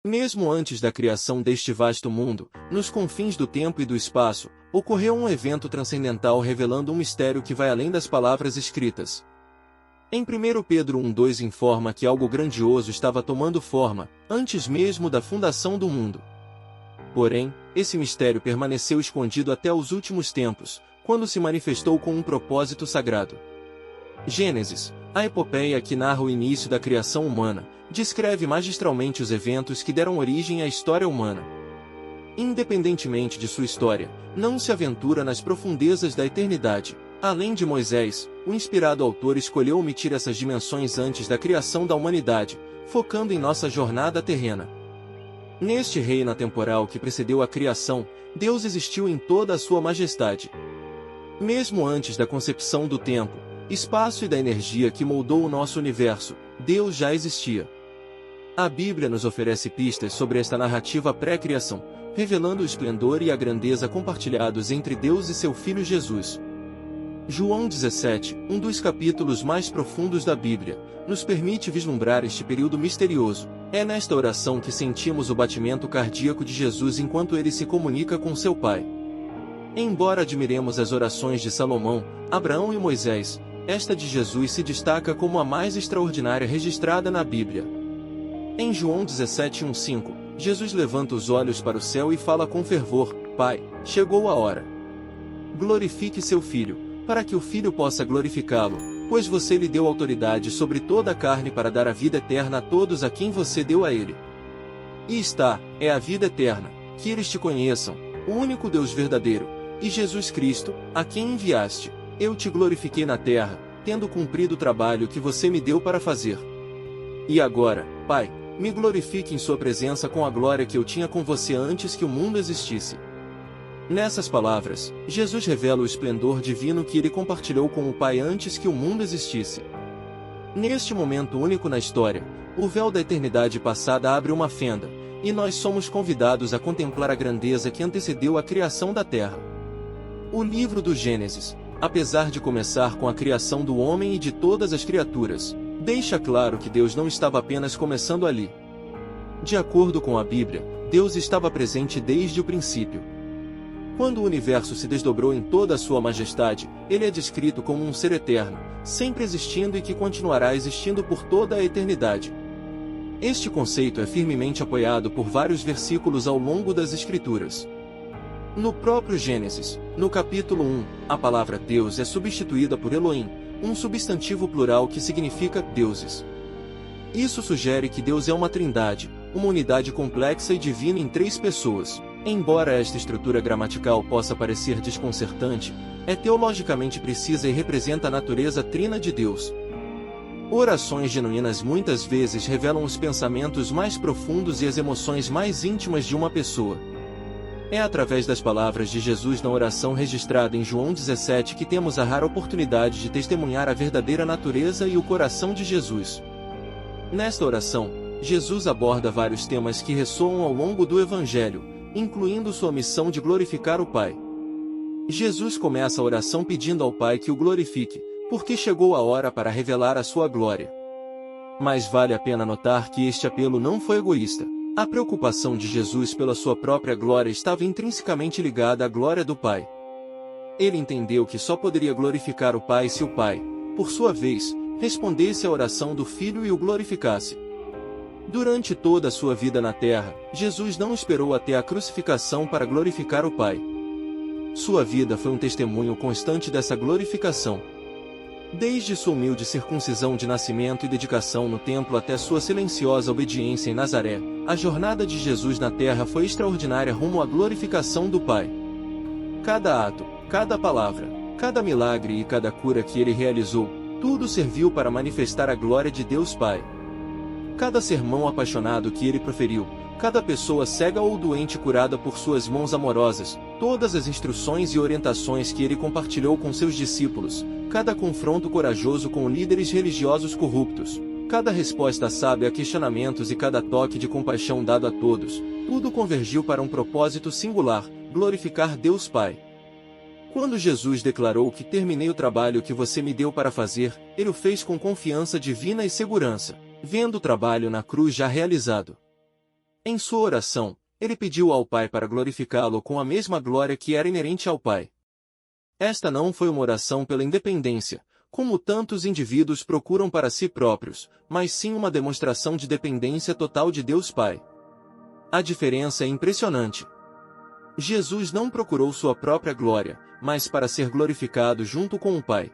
Mesmo antes da criação deste vasto mundo, nos confins do tempo e do espaço, ocorreu um evento transcendental revelando um mistério que vai além das palavras escritas. Em 1 Pedro 1:2 informa que algo grandioso estava tomando forma, antes mesmo da fundação do mundo. Porém, esse mistério permaneceu escondido até os últimos tempos, quando se manifestou com um propósito sagrado. Gênesis, a epopeia que narra o início da criação humana, descreve magistralmente os eventos que deram origem à história humana. Independentemente de sua história, não se aventura nas profundezas da eternidade. Além de Moisés, o inspirado autor escolheu omitir essas dimensões antes da criação da humanidade, focando em nossa jornada terrena. Neste reino temporal que precedeu a criação, Deus existiu em toda a sua majestade. Mesmo antes da concepção do tempo, espaço e da energia que moldou o nosso universo, Deus já existia. A Bíblia nos oferece pistas sobre esta narrativa pré-criação, revelando o esplendor e a grandeza compartilhados entre Deus e seu Filho Jesus. João 17, um dos capítulos mais profundos da Bíblia, nos permite vislumbrar este período misterioso. É nesta oração que sentimos o batimento cardíaco de Jesus enquanto ele se comunica com seu Pai. Embora admiremos as orações de Salomão, Abraão e Moisés, esta de Jesus se destaca como a mais extraordinária registrada na Bíblia. Em João 17:1-5, Jesus levanta os olhos para o céu e fala com fervor: Pai, chegou a hora. Glorifique seu Filho, para que o Filho possa glorificá-lo, pois você lhe deu autoridade sobre toda a carne para dar a vida eterna a todos a quem você deu a ele. E é a vida eterna, que eles te conheçam, o único Deus verdadeiro, e Jesus Cristo, a quem enviaste. Eu te glorifiquei na terra, tendo cumprido o trabalho que você me deu para fazer. E agora, Pai, me glorifique em sua presença com a glória que eu tinha com você antes que o mundo existisse. Nessas palavras, Jesus revela o esplendor divino que ele compartilhou com o Pai antes que o mundo existisse. Neste momento único na história, o véu da eternidade passada abre uma fenda, e nós somos convidados a contemplar a grandeza que antecedeu a criação da terra. O livro do Gênesis, apesar de começar com a criação do homem e de todas as criaturas, deixa claro que Deus não estava apenas começando ali. De acordo com a Bíblia, Deus estava presente desde o princípio. Quando o universo se desdobrou em toda a sua majestade, ele é descrito como um ser eterno, sempre existindo e que continuará existindo por toda a eternidade. Este conceito é firmemente apoiado por vários versículos ao longo das Escrituras. No próprio Gênesis, no capítulo 1, a palavra Deus é substituída por Elohim, um substantivo plural que significa deuses. Isso sugere que Deus é uma trindade, uma unidade complexa e divina em 3 pessoas. Embora esta estrutura gramatical possa parecer desconcertante, é teologicamente precisa e representa a natureza trina de Deus. Orações genuínas muitas vezes revelam os pensamentos mais profundos e as emoções mais íntimas de uma pessoa. É através das palavras de Jesus na oração registrada em João 17 que temos a rara oportunidade de testemunhar a verdadeira natureza e o coração de Jesus. Nesta oração, Jesus aborda vários temas que ressoam ao longo do Evangelho, incluindo sua missão de glorificar o Pai. Jesus começa a oração pedindo ao Pai que o glorifique, porque chegou a hora para revelar a sua glória. Mas vale a pena notar que este apelo não foi egoísta. A preocupação de Jesus pela sua própria glória estava intrinsecamente ligada à glória do Pai. Ele entendeu que só poderia glorificar o Pai se o Pai, por sua vez, respondesse à oração do Filho e o glorificasse. Durante toda a sua vida na terra, Jesus não esperou até a crucificação para glorificar o Pai. Sua vida foi um testemunho constante dessa glorificação. Desde sua humilde circuncisão de nascimento e dedicação no templo até sua silenciosa obediência em Nazaré, a jornada de Jesus na terra foi extraordinária rumo à glorificação do Pai. Cada ato, cada palavra, cada milagre e cada cura que ele realizou, tudo serviu para manifestar a glória de Deus Pai. Cada sermão apaixonado que ele proferiu, cada pessoa cega ou doente curada por suas mãos amorosas, todas as instruções e orientações que ele compartilhou com seus discípulos, cada confronto corajoso com líderes religiosos corruptos, cada resposta sábia a questionamentos e cada toque de compaixão dado a todos, tudo convergiu para um propósito singular: glorificar Deus Pai. Quando Jesus declarou que terminei o trabalho que você me deu para fazer, ele o fez com confiança divina e segurança, vendo o trabalho na cruz já realizado. Em sua oração, ele pediu ao Pai para glorificá-lo com a mesma glória que era inerente ao Pai. Esta não foi uma oração pela independência, como tantos indivíduos procuram para si próprios, mas sim uma demonstração de dependência total de Deus Pai. A diferença é impressionante. Jesus não procurou sua própria glória, mas para ser glorificado junto com o Pai.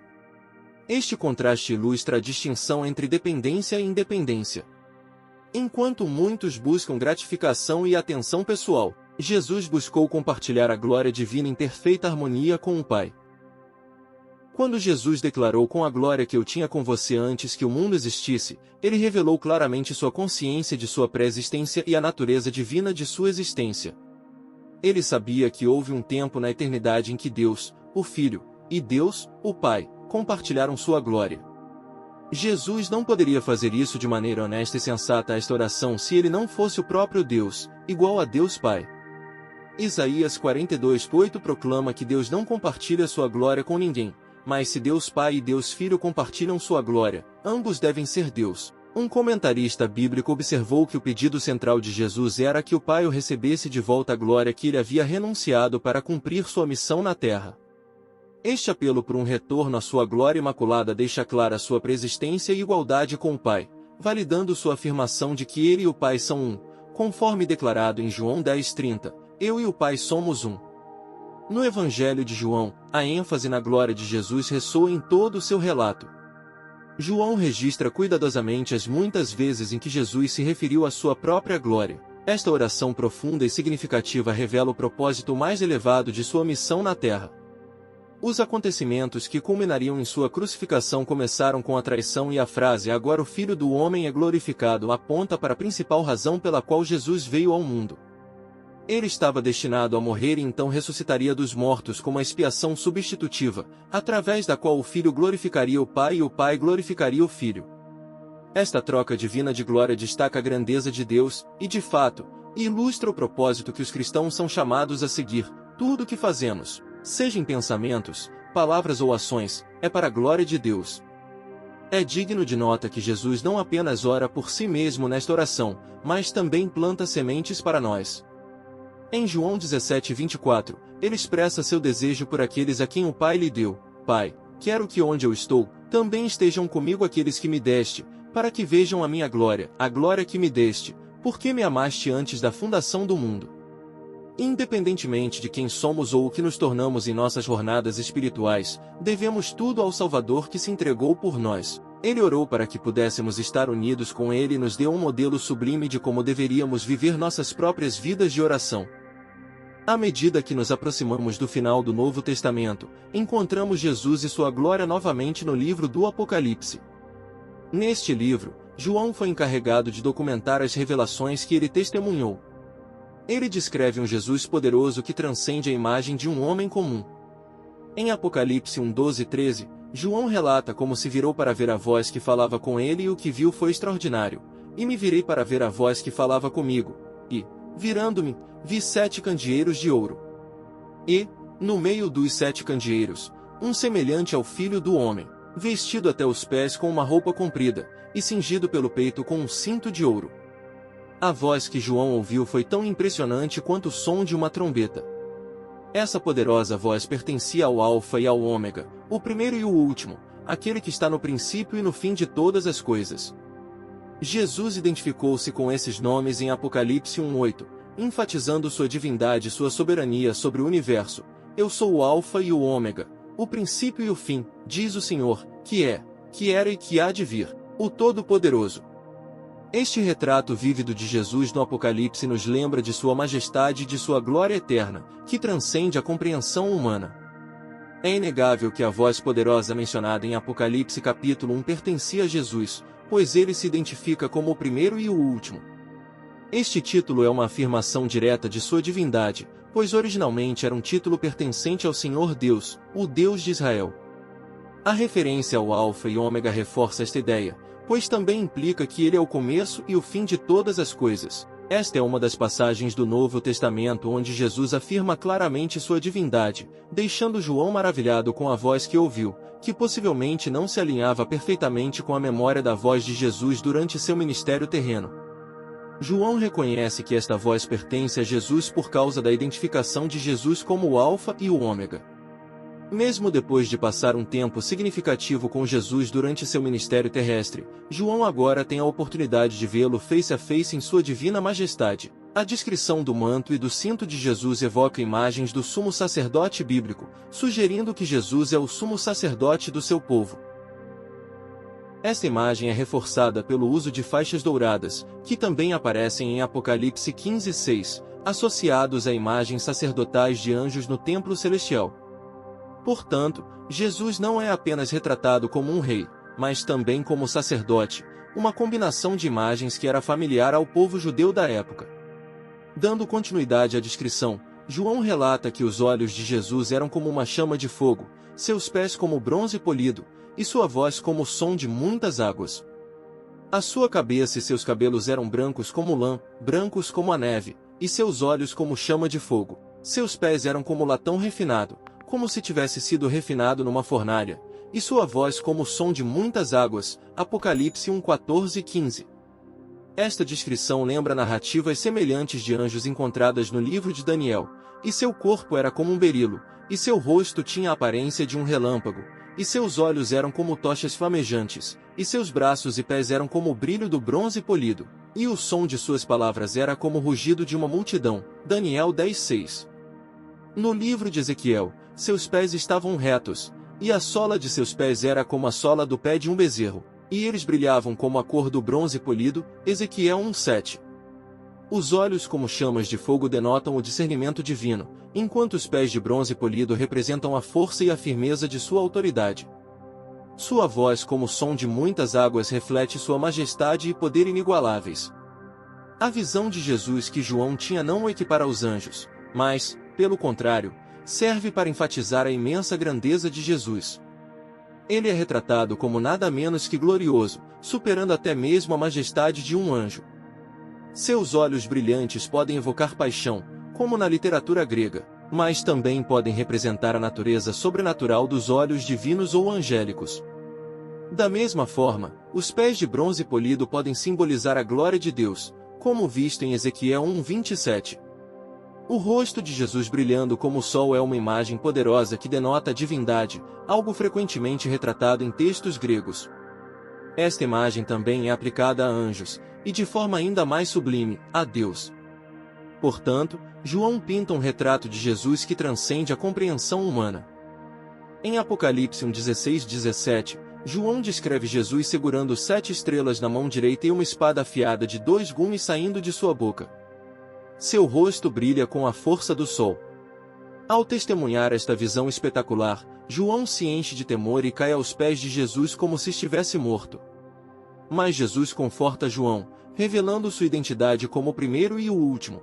Este contraste ilustra a distinção entre dependência e independência. Enquanto muitos buscam gratificação e atenção pessoal, Jesus buscou compartilhar a glória divina em perfeita harmonia com o Pai. Quando Jesus declarou com a glória que eu tinha com você antes que o mundo existisse, ele revelou claramente sua consciência de sua pré-existência e a natureza divina de sua existência. Ele sabia que houve um tempo na eternidade em que Deus, o Filho, e Deus, o Pai, compartilharam sua glória. Jesus não poderia fazer isso de maneira honesta e sensata esta oração se ele não fosse o próprio Deus, igual a Deus Pai. Isaías 42:8 proclama que Deus não compartilha sua glória com ninguém, mas se Deus Pai e Deus Filho compartilham sua glória, ambos devem ser Deus. Um comentarista bíblico observou que o pedido central de Jesus era que o Pai o recebesse de volta a glória que ele havia renunciado para cumprir sua missão na terra. Este apelo por um retorno à sua glória imaculada deixa clara sua preexistência e igualdade com o Pai, validando sua afirmação de que ele e o Pai são um, conforme declarado em João 10:30, eu e o Pai somos um. No Evangelho de João, a ênfase na glória de Jesus ressoa em todo o seu relato. João registra cuidadosamente as muitas vezes em que Jesus se referiu à sua própria glória. Esta oração profunda e significativa revela o propósito mais elevado de sua missão na terra. Os acontecimentos que culminariam em sua crucificação começaram com a traição e a frase "agora o Filho do Homem é glorificado" aponta para a principal razão pela qual Jesus veio ao mundo. Ele estava destinado a morrer e então ressuscitaria dos mortos como a expiação substitutiva, através da qual o Filho glorificaria o Pai e o Pai glorificaria o Filho. Esta troca divina de glória destaca a grandeza de Deus, e de fato, ilustra o propósito que os cristãos são chamados a seguir. Tudo o que fazemos, seja em pensamentos, palavras ou ações, é para a glória de Deus. É digno de nota que Jesus não apenas ora por si mesmo nesta oração, mas também planta sementes para nós. Em João 17:24, ele expressa seu desejo por aqueles a quem o Pai lhe deu. Pai, quero que onde eu estou, também estejam comigo aqueles que me deste, para que vejam a minha glória, a glória que me deste, porque me amaste antes da fundação do mundo. Independentemente de quem somos ou o que nos tornamos em nossas jornadas espirituais, devemos tudo ao Salvador que se entregou por nós. Ele orou para que pudéssemos estar unidos com Ele e nos deu um modelo sublime de como deveríamos viver nossas próprias vidas de oração. À medida que nos aproximamos do final do Novo Testamento, encontramos Jesus e sua glória novamente no livro do Apocalipse. Neste livro, João foi encarregado de documentar as revelações que ele testemunhou. Ele descreve um Jesus poderoso que transcende a imagem de um homem comum. Em Apocalipse 1:12-13, João relata como se virou para ver a voz que falava com ele e o que viu foi extraordinário. E me virei para ver a voz que falava comigo, e, virando-me, vi 7 candeeiros de ouro. E, no meio dos 7 candeeiros, um semelhante ao Filho do Homem, vestido até os pés com uma roupa comprida, e cingido pelo peito com um cinto de ouro. A voz que João ouviu foi tão impressionante quanto o som de uma trombeta. Essa poderosa voz pertencia ao Alfa e ao Ômega, o primeiro e o último, aquele que está no princípio e no fim de todas as coisas. Jesus identificou-se com esses nomes em Apocalipse 1:8, enfatizando sua divindade e sua soberania sobre o universo. Eu sou o Alfa e o Ômega, o princípio e o fim, diz o Senhor, que é, que era e que há de vir, o Todo-Poderoso. Este retrato vívido de Jesus no Apocalipse nos lembra de sua majestade e de sua glória eterna, que transcende a compreensão humana. É inegável que a voz poderosa mencionada em Apocalipse capítulo 1 pertencia a Jesus, pois ele se identifica como o primeiro e o último. Este título é uma afirmação direta de sua divindade, pois originalmente era um título pertencente ao Senhor Deus, o Deus de Israel. A referência ao Alfa e Ômega reforça esta ideia, pois também implica que ele é o começo e o fim de todas as coisas. Esta é uma das passagens do Novo Testamento onde Jesus afirma claramente sua divindade, deixando João maravilhado com a voz que ouviu, que possivelmente não se alinhava perfeitamente com a memória da voz de Jesus durante seu ministério terreno. João reconhece que esta voz pertence a Jesus por causa da identificação de Jesus como o Alfa e o Ômega. Mesmo depois de passar um tempo significativo com Jesus durante seu ministério terrestre, João agora tem a oportunidade de vê-lo face a face em sua divina majestade. A descrição do manto e do cinto de Jesus evoca imagens do sumo sacerdote bíblico, sugerindo que Jesus é o sumo sacerdote do seu povo. Esta imagem é reforçada pelo uso de faixas douradas, que também aparecem em Apocalipse 15:6, associados a imagens sacerdotais de anjos no templo celestial. Portanto, Jesus não é apenas retratado como um rei, mas também como sacerdote, uma combinação de imagens que era familiar ao povo judeu da época. Dando continuidade à descrição, João relata que os olhos de Jesus eram como uma chama de fogo, seus pés como bronze polido, e sua voz como o som de muitas águas. A sua cabeça e seus cabelos eram brancos como lã, brancos como a neve, e seus olhos como chama de fogo. Seus pés eram como latão refinado, como se tivesse sido refinado numa fornalha, e sua voz como o som de muitas águas. Apocalipse 1:14 e 15. Esta descrição lembra narrativas semelhantes de anjos encontradas no livro de Daniel, e seu corpo era como um berilo, e seu rosto tinha a aparência de um relâmpago, e seus olhos eram como tochas flamejantes, e seus braços e pés eram como o brilho do bronze polido, e o som de suas palavras era como o rugido de uma multidão. Daniel 10:6. No livro de Ezequiel, seus pés estavam retos, e a sola de seus pés era como a sola do pé de um bezerro, e eles brilhavam como a cor do bronze polido. Ezequiel 1:7. Os olhos como chamas de fogo denotam o discernimento divino, enquanto os pés de bronze polido representam a força e a firmeza de sua autoridade. Sua voz como o som de muitas águas reflete sua majestade e poder inigualáveis. A visão de Jesus que João tinha não o equipara aos anjos, mas, pelo contrário, serve para enfatizar a imensa grandeza de Jesus. Ele é retratado como nada menos que glorioso, superando até mesmo a majestade de um anjo. Seus olhos brilhantes podem evocar paixão, como na literatura grega, mas também podem representar a natureza sobrenatural dos olhos divinos ou angélicos. Da mesma forma, os pés de bronze polido podem simbolizar a glória de Deus, como visto em Ezequiel 1:27. O rosto de Jesus brilhando como o sol é uma imagem poderosa que denota a divindade, algo frequentemente retratado em textos gregos. Esta imagem também é aplicada a anjos, e de forma ainda mais sublime, a Deus. Portanto, João pinta um retrato de Jesus que transcende a compreensão humana. Em Apocalipse 1:16-17, João descreve Jesus segurando 7 estrelas na mão direita e uma espada afiada de 2 gumes saindo de sua boca. Seu rosto brilha com a força do sol. Ao testemunhar esta visão espetacular, João se enche de temor e cai aos pés de Jesus como se estivesse morto. Mas Jesus conforta João, revelando sua identidade como o primeiro e o último.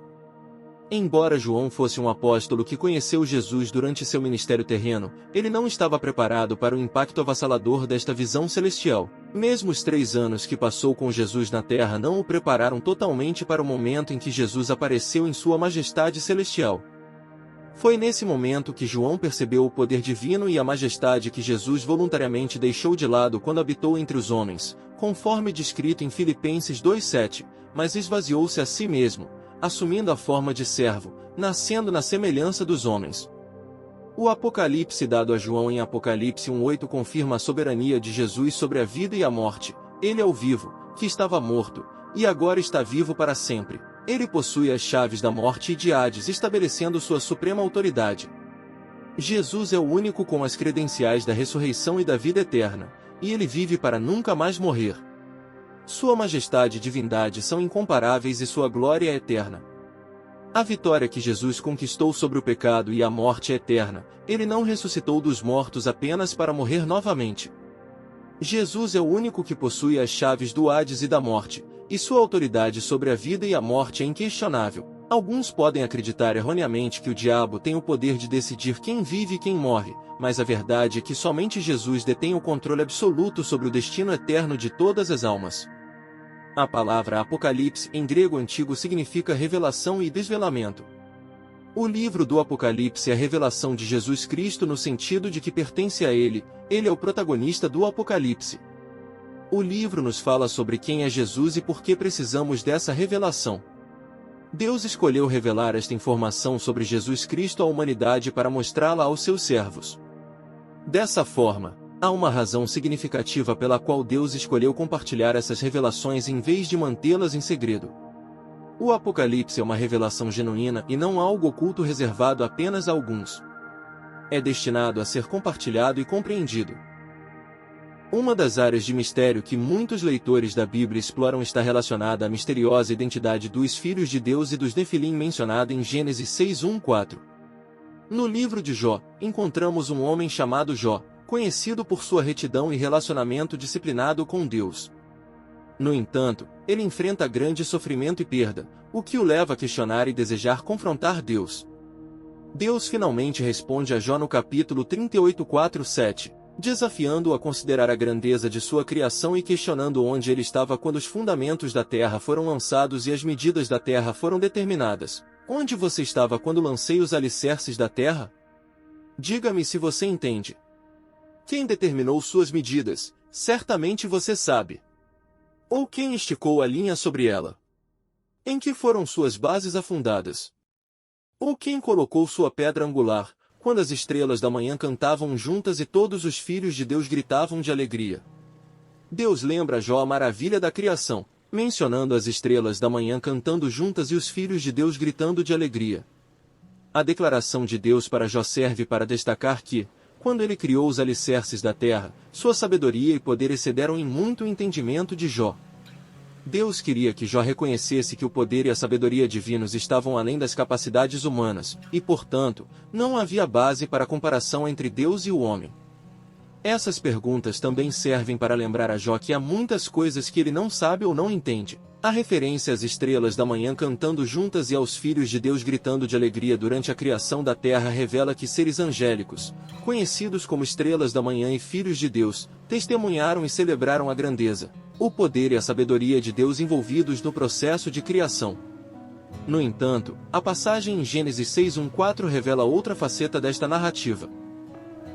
Embora João fosse um apóstolo que conheceu Jesus durante seu ministério terreno, ele não estava preparado para o impacto avassalador desta visão celestial. Mesmo os 3 anos que passou com Jesus na terra não o prepararam totalmente para o momento em que Jesus apareceu em sua majestade celestial. Foi nesse momento que João percebeu o poder divino e a majestade que Jesus voluntariamente deixou de lado quando habitou entre os homens, conforme descrito em Filipenses 2:7, mas esvaziou-se a si mesmo, assumindo a forma de servo, nascendo na semelhança dos homens. O Apocalipse dado a João em Apocalipse 1:8 confirma a soberania de Jesus sobre a vida e a morte. Ele é o vivo, que estava morto, e agora está vivo para sempre. Ele possui as chaves da morte e de Hades, estabelecendo sua suprema autoridade. Jesus é o único com as credenciais da ressurreição e da vida eterna, e ele vive para nunca mais morrer. Sua majestade e divindade são incomparáveis e sua glória é eterna. A vitória que Jesus conquistou sobre o pecado e a morte é eterna. Ele não ressuscitou dos mortos apenas para morrer novamente. Jesus é o único que possui as chaves do Hades e da morte, e sua autoridade sobre a vida e a morte é inquestionável. Alguns podem acreditar erroneamente que o diabo tem o poder de decidir quem vive e quem morre, mas a verdade é que somente Jesus detém o controle absoluto sobre o destino eterno de todas as almas. A palavra Apocalipse em grego antigo significa revelação e desvelamento. O livro do Apocalipse é a revelação de Jesus Cristo no sentido de que pertence a ele é o protagonista do Apocalipse. O livro nos fala sobre quem é Jesus e por que precisamos dessa revelação. Deus escolheu revelar esta informação sobre Jesus Cristo à humanidade para mostrá-la aos seus servos. Dessa forma, há uma razão significativa pela qual Deus escolheu compartilhar essas revelações em vez de mantê-las em segredo. O Apocalipse é uma revelação genuína e não algo oculto reservado apenas a alguns. É destinado a ser compartilhado e compreendido. Uma das áreas de mistério que muitos leitores da Bíblia exploram está relacionada à misteriosa identidade dos filhos de Deus e dos Nefilim mencionada em Gênesis 6:1-4. No livro de Jó, encontramos um homem chamado Jó, conhecido por sua retidão e relacionamento disciplinado com Deus. No entanto, ele enfrenta grande sofrimento e perda, o que o leva a questionar e desejar confrontar Deus. Deus finalmente responde a Jó no capítulo 38:4-7. Desafiando-o a considerar a grandeza de sua criação e questionando onde ele estava quando os fundamentos da terra foram lançados e as medidas da terra foram determinadas. Onde você estava quando lancei os alicerces da terra? Diga-me se você entende. Quem determinou suas medidas? Certamente você sabe. Ou quem esticou a linha sobre ela? Em que foram suas bases afundadas? Ou quem colocou sua pedra angular? Quando as estrelas da manhã cantavam juntas e todos os filhos de Deus gritavam de alegria. Deus lembra a Jó a maravilha da criação, mencionando as estrelas da manhã cantando juntas e os filhos de Deus gritando de alegria. A declaração de Deus para Jó serve para destacar que, quando ele criou os alicerces da terra, sua sabedoria e poder excederam em muito o entendimento de Jó. Deus queria que Jó reconhecesse que o poder e a sabedoria divinos estavam além das capacidades humanas, e portanto, não havia base para comparação entre Deus e o homem. Essas perguntas também servem para lembrar a Jó que há muitas coisas que ele não sabe ou não entende. A referência às estrelas da manhã cantando juntas e aos filhos de Deus gritando de alegria durante a criação da terra revela que seres angélicos, conhecidos como estrelas da manhã e filhos de Deus, testemunharam e celebraram a grandeza, o poder e a sabedoria de Deus envolvidos no processo de criação. No entanto, a passagem em Gênesis 6:1-4 revela outra faceta desta narrativa.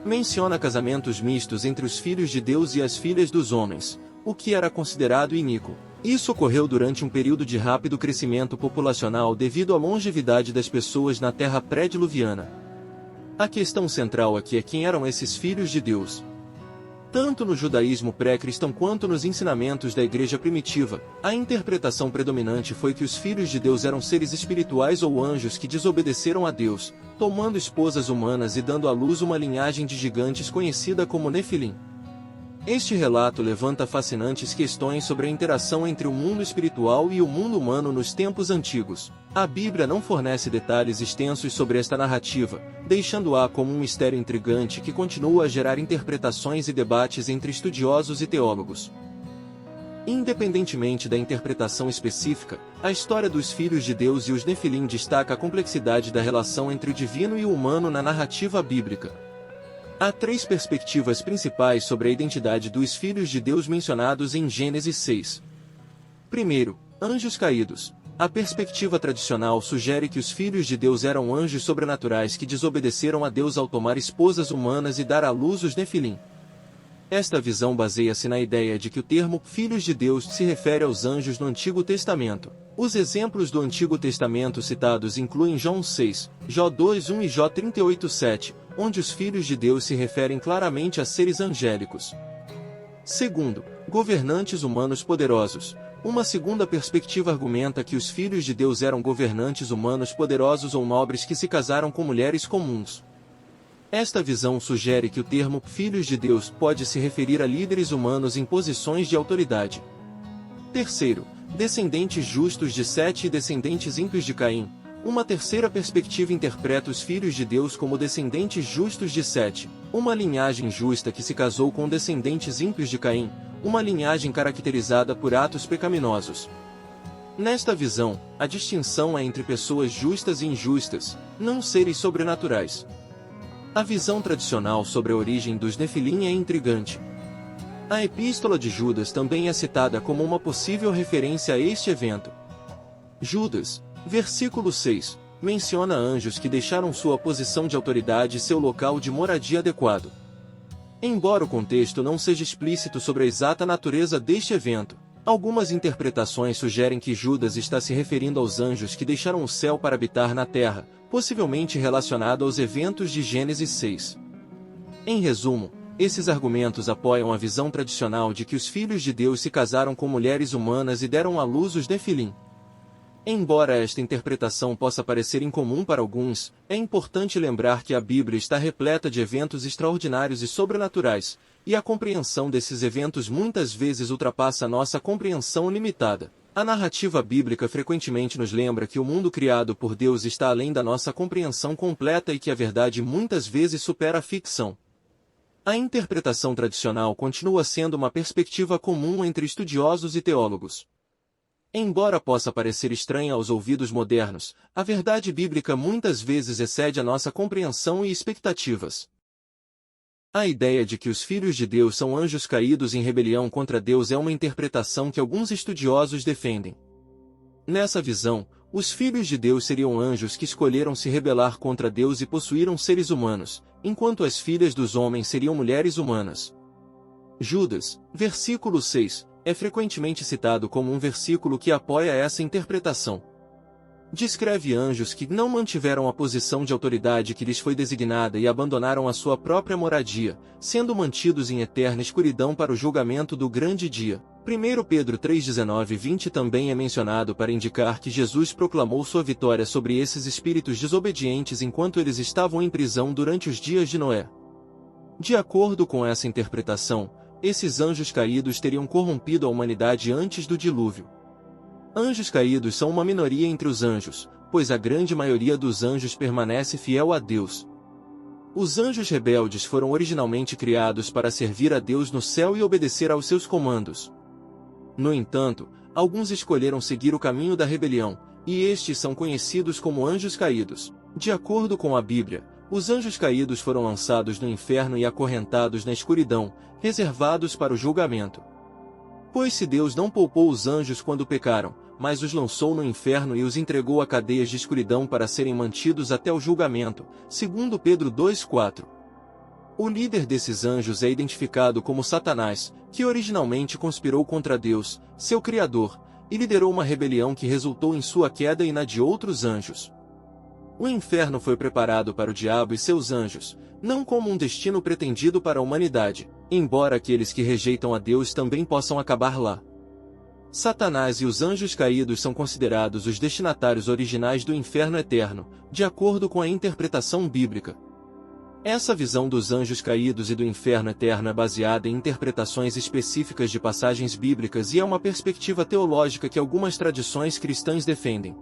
Menciona casamentos mistos entre os filhos de Deus e as filhas dos homens, o que era considerado iníquo. Isso ocorreu durante um período de rápido crescimento populacional devido à longevidade das pessoas na terra pré-diluviana. A questão central aqui é quem eram esses filhos de Deus. Tanto no judaísmo pré-cristão quanto nos ensinamentos da igreja primitiva, a interpretação predominante foi que os filhos de Deus eram seres espirituais ou anjos que desobedeceram a Deus, tomando esposas humanas e dando à luz uma linhagem de gigantes conhecida como Nefilim. Este relato levanta fascinantes questões sobre a interação entre o mundo espiritual e o mundo humano nos tempos antigos. A Bíblia não fornece detalhes extensos sobre esta narrativa, deixando-a como um mistério intrigante que continua a gerar interpretações e debates entre estudiosos e teólogos. Independentemente da interpretação específica, a história dos filhos de Deus e os Nefilim destaca a complexidade da relação entre o divino e o humano na narrativa bíblica. Há três perspectivas principais sobre a identidade dos filhos de Deus mencionados em Gênesis 6. Primeiro, anjos caídos. A perspectiva tradicional sugere que os filhos de Deus eram anjos sobrenaturais que desobedeceram a Deus ao tomar esposas humanas e dar à luz os Nefilim. Esta visão baseia-se na ideia de que o termo «filhos de Deus» se refere aos anjos no Antigo Testamento. Os exemplos do Antigo Testamento citados incluem Jó 1:6, Jó 2:1 e Jó 38:7, onde os filhos de Deus se referem claramente a seres angélicos. Segundo, governantes humanos poderosos. Uma segunda perspectiva argumenta que os filhos de Deus eram governantes humanos poderosos ou nobres que se casaram com mulheres comuns. Esta visão sugere que o termo «filhos de Deus» pode se referir a líderes humanos em posições de autoridade. Terceiro, descendentes justos de Sete e descendentes ímpios de Caim. Uma terceira perspectiva interpreta os filhos de Deus como descendentes justos de Sete, uma linhagem justa que se casou com descendentes ímpios de Caim, uma linhagem caracterizada por atos pecaminosos. Nesta visão, a distinção é entre pessoas justas e injustas, não seres sobrenaturais. A visão tradicional sobre a origem dos Nefilim é intrigante. A Epístola de Judas também é citada como uma possível referência a este evento. Judas, versículo 6, menciona anjos que deixaram sua posição de autoridade e seu local de moradia adequado. Embora o contexto não seja explícito sobre a exata natureza deste evento, algumas interpretações sugerem que Judas está se referindo aos anjos que deixaram o céu para habitar na terra, possivelmente relacionado aos eventos de Gênesis 6. Em resumo, esses argumentos apoiam a visão tradicional de que os filhos de Deus se casaram com mulheres humanas e deram à luz os Nefilim. Embora esta interpretação possa parecer incomum para alguns, é importante lembrar que a Bíblia está repleta de eventos extraordinários e sobrenaturais, e a compreensão desses eventos muitas vezes ultrapassa nossa compreensão limitada. A narrativa bíblica frequentemente nos lembra que o mundo criado por Deus está além da nossa compreensão completa e que a verdade muitas vezes supera a ficção. A interpretação tradicional continua sendo uma perspectiva comum entre estudiosos e teólogos. Embora possa parecer estranha aos ouvidos modernos, a verdade bíblica muitas vezes excede a nossa compreensão e expectativas. A ideia de que os filhos de Deus são anjos caídos em rebelião contra Deus é uma interpretação que alguns estudiosos defendem. Nessa visão, os filhos de Deus seriam anjos que escolheram se rebelar contra Deus e possuíram seres humanos, enquanto as filhas dos homens seriam mulheres humanas. Judas, versículo 6, é frequentemente citado como um versículo que apoia essa interpretação. Descreve anjos que não mantiveram a posição de autoridade que lhes foi designada e abandonaram a sua própria moradia, sendo mantidos em eterna escuridão para o julgamento do grande dia. 1 Pedro 3:19-20 também é mencionado para indicar que Jesus proclamou sua vitória sobre esses espíritos desobedientes enquanto eles estavam em prisão durante os dias de Noé. De acordo com essa interpretação, esses anjos caídos teriam corrompido a humanidade antes do dilúvio. Anjos caídos são uma minoria entre os anjos, pois a grande maioria dos anjos permanece fiel a Deus. Os anjos rebeldes foram originalmente criados para servir a Deus no céu e obedecer aos seus comandos. No entanto, alguns escolheram seguir o caminho da rebelião, e estes são conhecidos como anjos caídos. De acordo com a Bíblia, os anjos caídos foram lançados no inferno e acorrentados na escuridão, reservados para o julgamento. Pois se Deus não poupou os anjos quando pecaram, mas os lançou no inferno e os entregou a cadeias de escuridão para serem mantidos até o julgamento, segundo Pedro 2:4. O líder desses anjos é identificado como Satanás, que originalmente conspirou contra Deus, seu Criador, e liderou uma rebelião que resultou em sua queda e na de outros anjos. O inferno foi preparado para o diabo e seus anjos, não como um destino pretendido para a humanidade, embora aqueles que rejeitam a Deus também possam acabar lá. Satanás e os anjos caídos são considerados os destinatários originais do inferno eterno, de acordo com a interpretação bíblica. Essa visão dos anjos caídos e do inferno eterno é baseada em interpretações específicas de passagens bíblicas e é uma perspectiva teológica que algumas tradições cristãs defendem.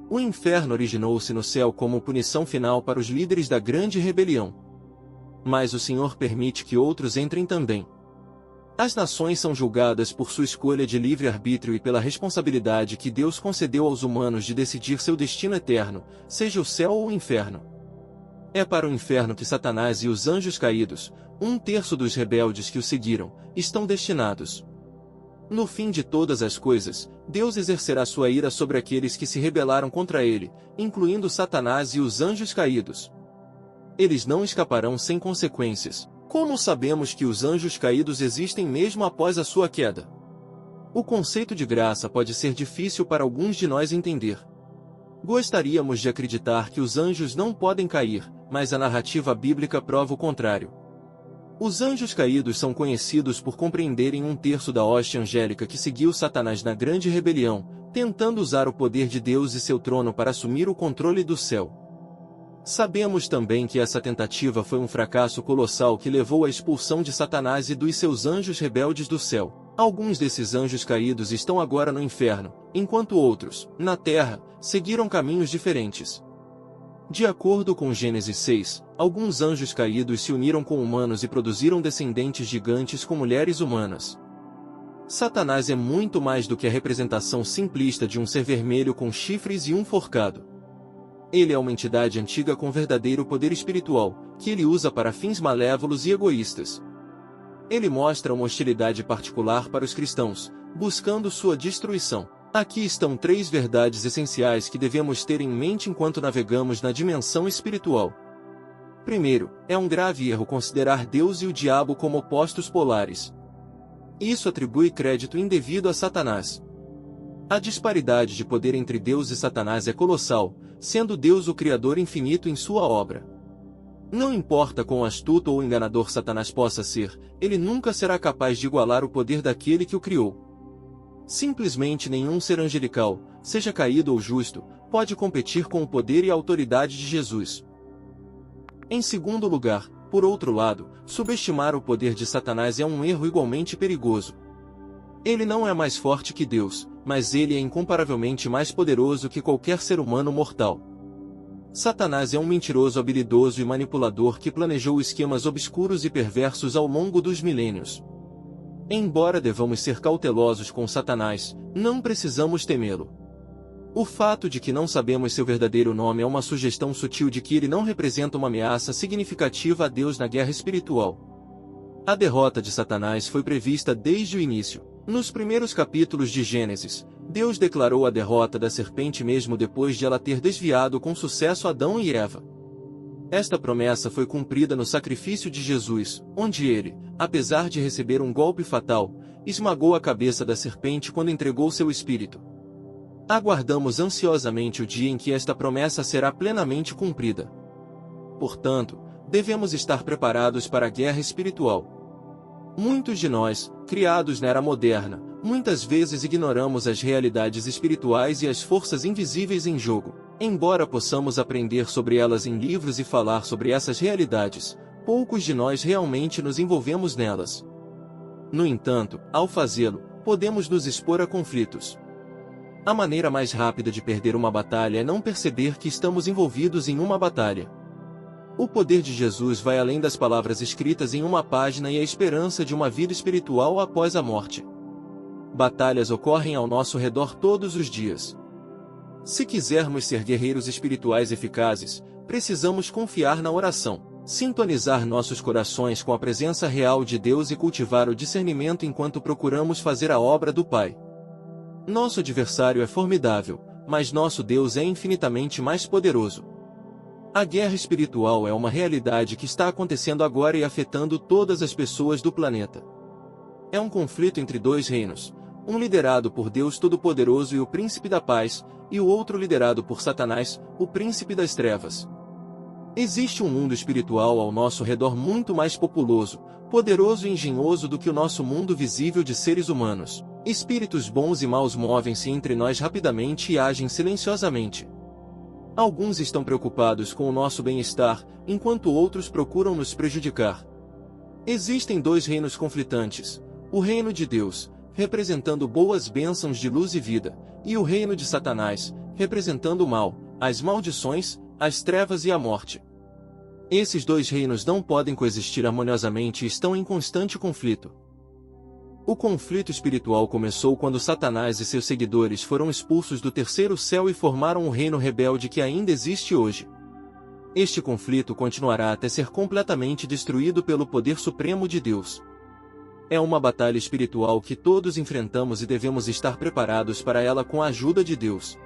O inferno originou-se no céu como punição final para os líderes da grande rebelião. Mas o Senhor permite que outros entrem também. As nações são julgadas por sua escolha de livre-arbítrio e pela responsabilidade que Deus concedeu aos humanos de decidir seu destino eterno, seja o céu ou o inferno. É para o inferno que Satanás e os anjos caídos, 1/3 dos rebeldes que o seguiram, estão destinados. No fim de todas as coisas, Deus exercerá sua ira sobre aqueles que se rebelaram contra ele, incluindo Satanás e os anjos caídos. Eles não escaparão sem consequências. Como sabemos que os anjos caídos existem mesmo após a sua queda? O conceito de graça pode ser difícil para alguns de nós entender. Gostaríamos de acreditar que os anjos não podem cair, mas a narrativa bíblica prova o contrário. Os anjos caídos são conhecidos por compreenderem 1/3 da hoste angélica que seguiu Satanás na grande rebelião, tentando usar o poder de Deus e seu trono para assumir o controle do céu. Sabemos também que essa tentativa foi um fracasso colossal que levou à expulsão de Satanás e dos seus anjos rebeldes do céu. Alguns desses anjos caídos estão agora no inferno, enquanto outros, na terra, seguiram caminhos diferentes. De acordo com Gênesis 6, alguns anjos caídos se uniram com humanos e produziram descendentes gigantes com mulheres humanas. Satanás é muito mais do que a representação simplista de um ser vermelho com chifres e um forcado. Ele é uma entidade antiga com verdadeiro poder espiritual, que ele usa para fins malévolos e egoístas. Ele mostra uma hostilidade particular para os cristãos, buscando sua destruição. Aqui estão 3 verdades essenciais que devemos ter em mente enquanto navegamos na dimensão espiritual. Primeiro, é um grave erro considerar Deus e o diabo como opostos polares. Isso atribui crédito indevido a Satanás. A disparidade de poder entre Deus e Satanás é colossal, sendo Deus o Criador infinito em sua obra. Não importa quão astuto ou enganador Satanás possa ser, ele nunca será capaz de igualar o poder daquele que o criou. Simplesmente nenhum ser angelical, seja caído ou justo, pode competir com o poder e a autoridade de Jesus. Em segundo lugar, por outro lado, subestimar o poder de Satanás é um erro igualmente perigoso. Ele não é mais forte que Deus, mas ele é incomparavelmente mais poderoso que qualquer ser humano mortal. Satanás é um mentiroso habilidoso e manipulador que planejou esquemas obscuros e perversos ao longo dos milênios. Embora devamos ser cautelosos com Satanás, não precisamos temê-lo. O fato de que não sabemos seu verdadeiro nome é uma sugestão sutil de que ele não representa uma ameaça significativa a Deus na guerra espiritual. A derrota de Satanás foi prevista desde o início. Nos primeiros capítulos de Gênesis, Deus declarou a derrota da serpente mesmo depois de ela ter desviado com sucesso Adão e Eva. Esta promessa foi cumprida no sacrifício de Jesus, onde ele, apesar de receber um golpe fatal, esmagou a cabeça da serpente quando entregou seu espírito. Aguardamos ansiosamente o dia em que esta promessa será plenamente cumprida. Portanto, devemos estar preparados para a guerra espiritual. Muitos de nós, criados na era moderna, muitas vezes ignoramos as realidades espirituais e as forças invisíveis em jogo. Embora possamos aprender sobre elas em livros e falar sobre essas realidades, poucos de nós realmente nos envolvemos nelas. No entanto, ao fazê-lo, podemos nos expor a conflitos. A maneira mais rápida de perder uma batalha é não perceber que estamos envolvidos em uma batalha. O poder de Jesus vai além das palavras escritas em uma página e a esperança de uma vida espiritual após a morte. Batalhas ocorrem ao nosso redor todos os dias. Se quisermos ser guerreiros espirituais eficazes, precisamos confiar na oração, sintonizar nossos corações com a presença real de Deus e cultivar o discernimento enquanto procuramos fazer a obra do Pai. Nosso adversário é formidável, mas nosso Deus é infinitamente mais poderoso. A guerra espiritual é uma realidade que está acontecendo agora e afetando todas as pessoas do planeta. É um conflito entre dois reinos, um liderado por Deus Todo-Poderoso e o Príncipe da Paz, e o outro liderado por Satanás, o Príncipe das Trevas. Existe um mundo espiritual ao nosso redor muito mais populoso, poderoso e engenhoso do que o nosso mundo visível de seres humanos. Espíritos bons e maus movem-se entre nós rapidamente e agem silenciosamente. Alguns estão preocupados com o nosso bem-estar, enquanto outros procuram nos prejudicar. Existem dois reinos conflitantes: o reino de Deus, representando boas bênçãos de luz e vida, e o reino de Satanás, representando o mal, as maldições, as trevas e a morte. Esses dois reinos não podem coexistir harmoniosamente e estão em constante conflito. O conflito espiritual começou quando Satanás e seus seguidores foram expulsos do terceiro céu e formaram um reino rebelde que ainda existe hoje. Este conflito continuará até ser completamente destruído pelo poder supremo de Deus. É uma batalha espiritual que todos enfrentamos e devemos estar preparados para ela com a ajuda de Deus.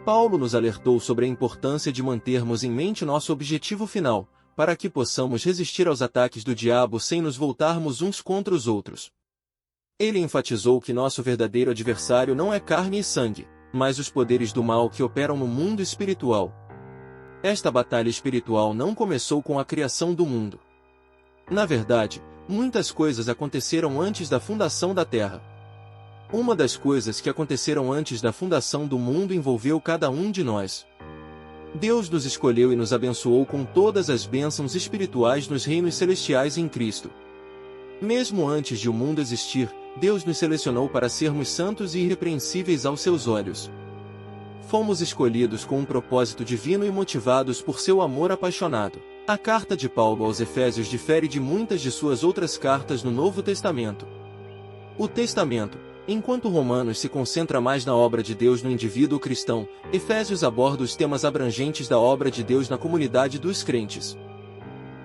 Paulo nos alertou sobre a importância de mantermos em mente nosso objetivo final, para que possamos resistir aos ataques do diabo sem nos voltarmos uns contra os outros. Ele enfatizou que nosso verdadeiro adversário não é carne e sangue, mas os poderes do mal que operam no mundo espiritual. Esta batalha espiritual não começou com a criação do mundo. Na verdade, muitas coisas aconteceram antes da fundação da Terra. Uma das coisas que aconteceram antes da fundação do mundo envolveu cada um de nós. Deus nos escolheu e nos abençoou com todas as bênçãos espirituais nos reinos celestiais em Cristo. Mesmo antes de o mundo existir, Deus nos selecionou para sermos santos e irrepreensíveis aos seus olhos. Fomos escolhidos com um propósito divino e motivados por seu amor apaixonado. A carta de Paulo aos Efésios difere de muitas de suas outras cartas no Novo Testamento. O Testamento, enquanto Romanos se concentra mais na obra de Deus no indivíduo cristão, Efésios aborda os temas abrangentes da obra de Deus na comunidade dos crentes.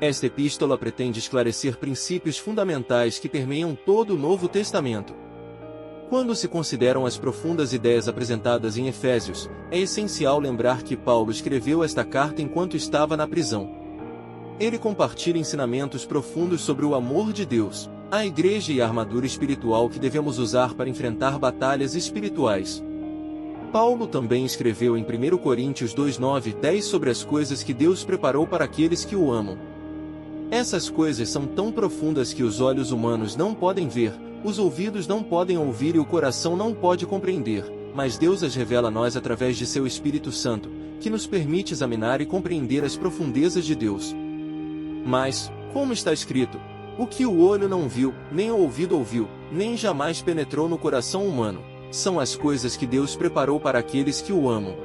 Esta epístola pretende esclarecer princípios fundamentais que permeiam todo o Novo Testamento. Quando se consideram as profundas ideias apresentadas em Efésios, é essencial lembrar que Paulo escreveu esta carta enquanto estava na prisão. Ele compartilha ensinamentos profundos sobre o amor de Deus, a igreja e a armadura espiritual que devemos usar para enfrentar batalhas espirituais. Paulo também escreveu em 1 Coríntios 2:9 e 10 sobre as coisas que Deus preparou para aqueles que o amam. Essas coisas são tão profundas que os olhos humanos não podem ver, os ouvidos não podem ouvir e o coração não pode compreender, mas Deus as revela a nós através de seu Espírito Santo, que nos permite examinar e compreender as profundezas de Deus. Mas, como está escrito, o que o olho não viu, nem o ouvido ouviu, nem jamais penetrou no coração humano, são as coisas que Deus preparou para aqueles que o amam.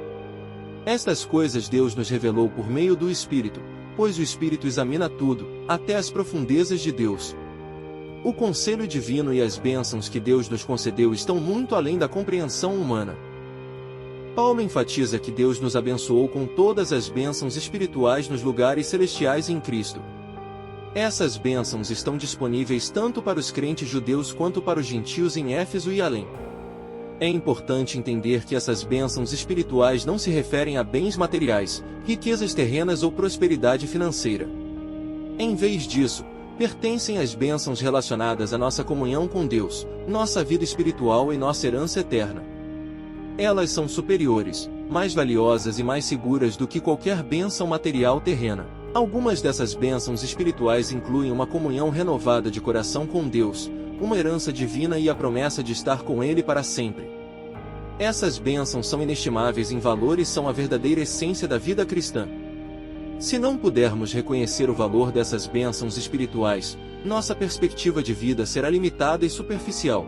Estas coisas Deus nos revelou por meio do Espírito, pois o Espírito examina tudo, até as profundezas de Deus. O conselho divino e as bênçãos que Deus nos concedeu estão muito além da compreensão humana. Paulo enfatiza que Deus nos abençoou com todas as bênçãos espirituais nos lugares celestiais em Cristo. Essas bênçãos estão disponíveis tanto para os crentes judeus quanto para os gentios em Éfeso e além. É importante entender que essas bênçãos espirituais não se referem a bens materiais, riquezas terrenas ou prosperidade financeira. Em vez disso, pertencem às bênçãos relacionadas à nossa comunhão com Deus, nossa vida espiritual e nossa herança eterna. Elas são superiores, mais valiosas e mais seguras do que qualquer bênção material terrena. Algumas dessas bênçãos espirituais incluem uma comunhão renovada de coração com Deus, uma herança divina e a promessa de estar com Ele para sempre. Essas bênçãos são inestimáveis em valor e são a verdadeira essência da vida cristã. Se não pudermos reconhecer o valor dessas bênçãos espirituais, nossa perspectiva de vida será limitada e superficial.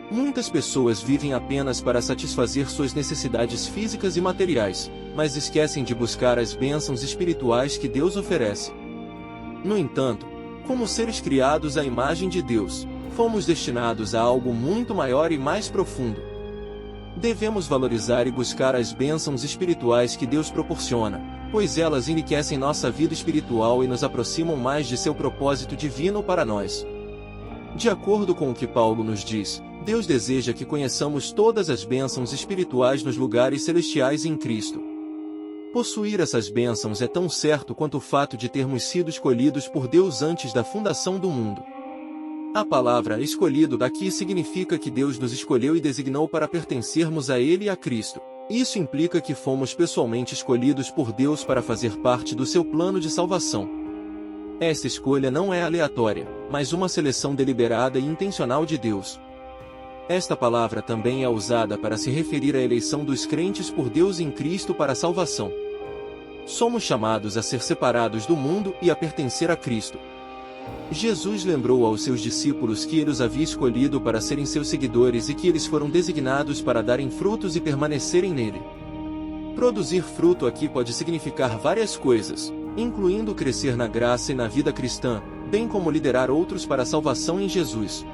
Muitas pessoas vivem apenas para satisfazer suas necessidades físicas e materiais, mas esquecem de buscar as bênçãos espirituais que Deus oferece. No entanto, como seres criados à imagem de Deus, fomos destinados a algo muito maior e mais profundo. Devemos valorizar e buscar as bênçãos espirituais que Deus proporciona, pois elas enriquecem nossa vida espiritual e nos aproximam mais de seu propósito divino para nós. De acordo com o que Paulo nos diz, Deus deseja que conheçamos todas as bênçãos espirituais nos lugares celestiais em Cristo. Possuir essas bênçãos é tão certo quanto o fato de termos sido escolhidos por Deus antes da fundação do mundo. A palavra escolhido aqui significa que Deus nos escolheu e designou para pertencermos a Ele e a Cristo. Isso implica que fomos pessoalmente escolhidos por Deus para fazer parte do seu plano de salvação. Esta escolha não é aleatória, mas uma seleção deliberada e intencional de Deus. Esta palavra também é usada para se referir à eleição dos crentes por Deus em Cristo para a salvação. Somos chamados a ser separados do mundo e a pertencer a Cristo. Jesus lembrou aos seus discípulos que ele os havia escolhido para serem seus seguidores e que eles foram designados para darem frutos e permanecerem nele. Produzir fruto aqui pode significar várias coisas, incluindo crescer na graça e na vida cristã, bem como liderar outros para a salvação em Jesus.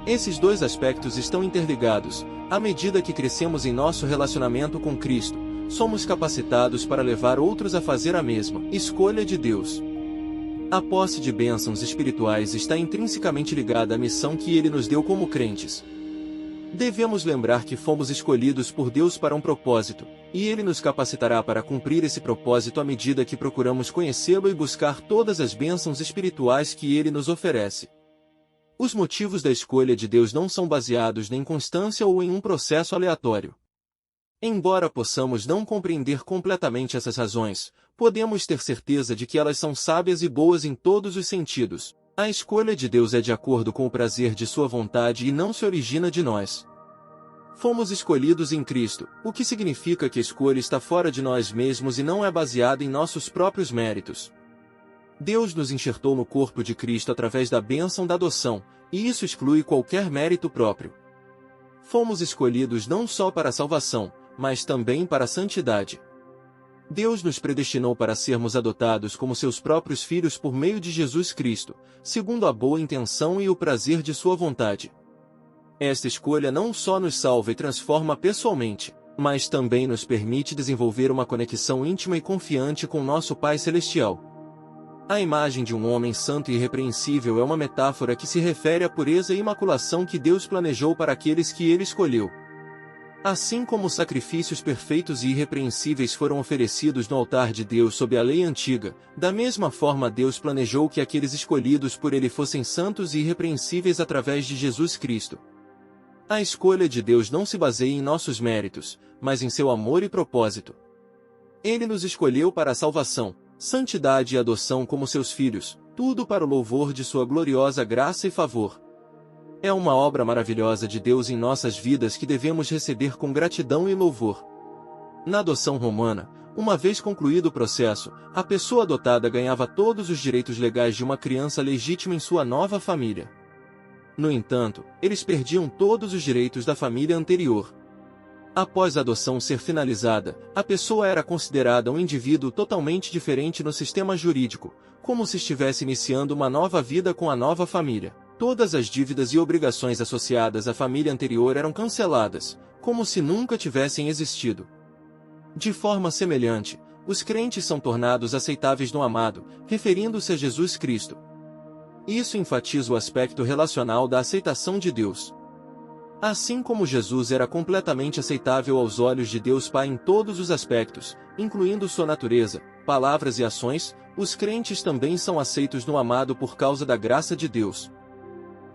Esses dois aspectos estão interligados. À medida que crescemos em nosso relacionamento com Cristo, somos capacitados para levar outros a fazer a mesma escolha de Deus. A posse de bênçãos espirituais está intrinsecamente ligada à missão que Ele nos deu como crentes. Devemos lembrar que fomos escolhidos por Deus para um propósito, e Ele nos capacitará para cumprir esse propósito à medida que procuramos conhecê-lo e buscar todas as bênçãos espirituais que Ele nos oferece. Os motivos da escolha de Deus não são baseados em constância ou em um processo aleatório. Embora possamos não compreender completamente essas razões, podemos ter certeza de que elas são sábias e boas em todos os sentidos. A escolha de Deus é de acordo com o prazer de sua vontade e não se origina de nós. Fomos escolhidos em Cristo, o que significa que a escolha está fora de nós mesmos e não é baseada em nossos próprios méritos. Deus nos enxertou no corpo de Cristo através da bênção da adoção, e isso exclui qualquer mérito próprio. Fomos escolhidos não só para a salvação, mas também para a santidade. Deus nos predestinou para sermos adotados como seus próprios filhos por meio de Jesus Cristo, segundo a boa intenção e o prazer de sua vontade. Esta escolha não só nos salva e transforma pessoalmente, mas também nos permite desenvolver uma conexão íntima e confiante com nosso Pai Celestial. A imagem de um homem santo e irrepreensível é uma metáfora que se refere à pureza e imaculação que Deus planejou para aqueles que Ele escolheu. Assim como sacrifícios perfeitos e irrepreensíveis foram oferecidos no altar de Deus sob a lei antiga, da mesma forma Deus planejou que aqueles escolhidos por Ele fossem santos e irrepreensíveis através de Jesus Cristo. A escolha de Deus não se baseia em nossos méritos, mas em seu amor e propósito. Ele nos escolheu para a salvação, santidade e adoção como seus filhos, tudo para o louvor de sua gloriosa graça e favor. É uma obra maravilhosa de Deus em nossas vidas que devemos receber com gratidão e louvor. Na adoção romana, uma vez concluído o processo, a pessoa adotada ganhava todos os direitos legais de uma criança legítima em sua nova família. No entanto, eles perdiam todos os direitos da família anterior. Após a adoção ser finalizada, a pessoa era considerada um indivíduo totalmente diferente no sistema jurídico, como se estivesse iniciando uma nova vida com a nova família. Todas as dívidas e obrigações associadas à família anterior eram canceladas, como se nunca tivessem existido. De forma semelhante, os crentes são tornados aceitáveis no amado, referindo-se a Jesus Cristo. Isso enfatiza o aspecto relacional da aceitação de Deus. Assim como Jesus era completamente aceitável aos olhos de Deus Pai em todos os aspectos, incluindo sua natureza, palavras e ações, os crentes também são aceitos no amado por causa da graça de Deus.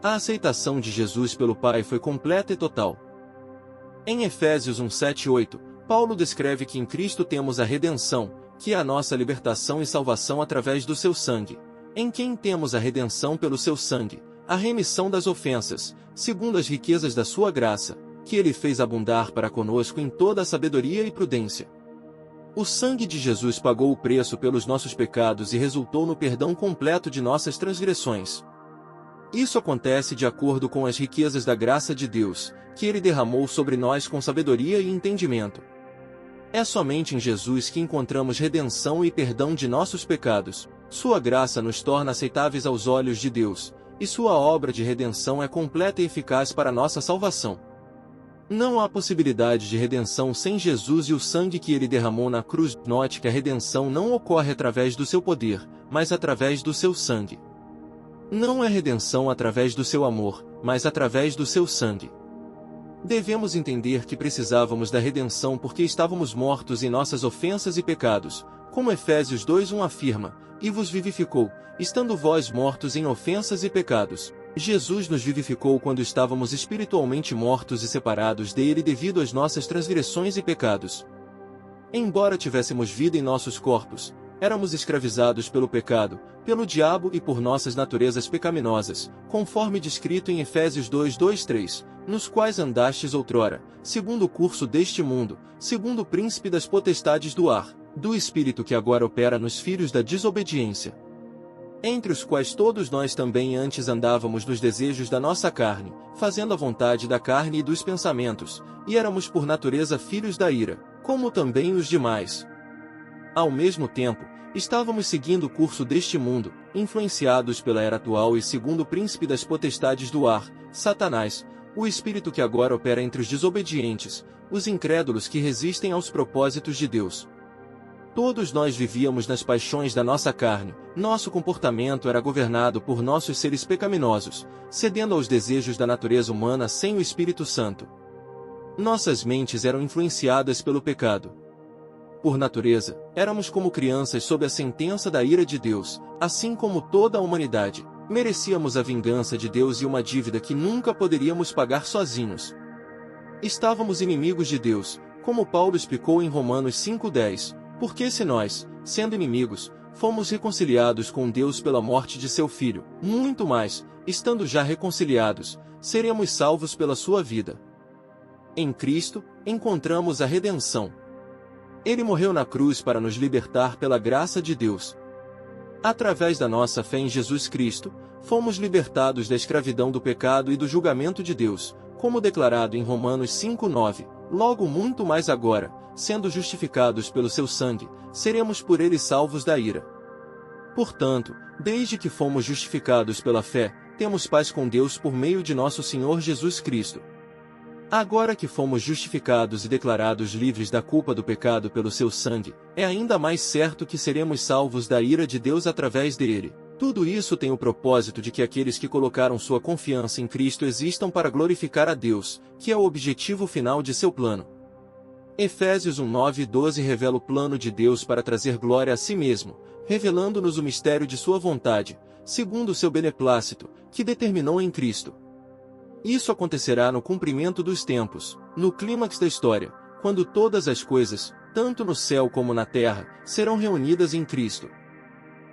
A aceitação de Jesus pelo Pai foi completa e total. Em Efésios 1:7-8, Paulo descreve que em Cristo temos a redenção, que é a nossa libertação e salvação através do seu sangue, em quem temos a redenção pelo seu sangue, a remissão das ofensas, segundo as riquezas da sua graça, que ele fez abundar para conosco em toda a sabedoria e prudência. O sangue de Jesus pagou o preço pelos nossos pecados e resultou no perdão completo de nossas transgressões. Isso acontece de acordo com as riquezas da graça de Deus, que Ele derramou sobre nós com sabedoria e entendimento. É somente em Jesus que encontramos redenção e perdão de nossos pecados. Sua graça nos torna aceitáveis aos olhos de Deus, e sua obra de redenção é completa e eficaz para nossa salvação. Não há possibilidade de redenção sem Jesus e o sangue que Ele derramou na cruz. Note que a redenção não ocorre através do seu poder, mas através do seu sangue. Não é redenção através do seu amor, mas através do seu sangue. Devemos entender que precisávamos da redenção porque estávamos mortos em nossas ofensas e pecados, como Efésios 2:1 afirma, e vos vivificou, estando vós mortos em ofensas e pecados. Jesus nos vivificou quando estávamos espiritualmente mortos e separados dele devido às nossas transgressões e pecados. Embora tivéssemos vida em nossos corpos, éramos escravizados pelo pecado, pelo diabo e por nossas naturezas pecaminosas, conforme descrito em Efésios 2:2-3, nos quais andastes outrora, segundo o curso deste mundo, segundo o príncipe das potestades do ar, do espírito que agora opera nos filhos da desobediência, entre os quais todos nós também antes andávamos nos desejos da nossa carne, fazendo a vontade da carne e dos pensamentos, e éramos por natureza filhos da ira, como também os demais. Ao mesmo tempo, estávamos seguindo o curso deste mundo, influenciados pela era atual e segundo o príncipe das potestades do ar, Satanás, o espírito que agora opera entre os desobedientes, os incrédulos que resistem aos propósitos de Deus. Todos nós vivíamos nas paixões da nossa carne, nosso comportamento era governado por nossos seres pecaminosos, cedendo aos desejos da natureza humana sem o Espírito Santo. Nossas mentes eram influenciadas pelo pecado. Por natureza, éramos como crianças sob a sentença da ira de Deus, assim como toda a humanidade. Merecíamos a vingança de Deus e uma dívida que nunca poderíamos pagar sozinhos. Estávamos inimigos de Deus, como Paulo explicou em Romanos 5:10, porque se nós, sendo inimigos, fomos reconciliados com Deus pela morte de seu Filho, muito mais, estando já reconciliados, seremos salvos pela sua vida. Em Cristo, encontramos a redenção. Ele morreu na cruz para nos libertar pela graça de Deus. Através da nossa fé em Jesus Cristo, fomos libertados da escravidão do pecado e do julgamento de Deus, como declarado em Romanos 5:9. Logo muito mais agora, sendo justificados pelo seu sangue, seremos por ele salvos da ira. Portanto, desde que fomos justificados pela fé, temos paz com Deus por meio de nosso Senhor Jesus Cristo. Agora que fomos justificados e declarados livres da culpa do pecado pelo seu sangue, é ainda mais certo que seremos salvos da ira de Deus através dele. Tudo isso tem o propósito de que aqueles que colocaram sua confiança em Cristo existam para glorificar a Deus, que é o objetivo final de seu plano. Efésios 1, 9 e 12 revela o plano de Deus para trazer glória a si mesmo, revelando-nos o mistério de sua vontade, segundo o seu beneplácito, que determinou em Cristo. Isso acontecerá no cumprimento dos tempos, no clímax da história, quando todas as coisas, tanto no céu como na terra, serão reunidas em Cristo.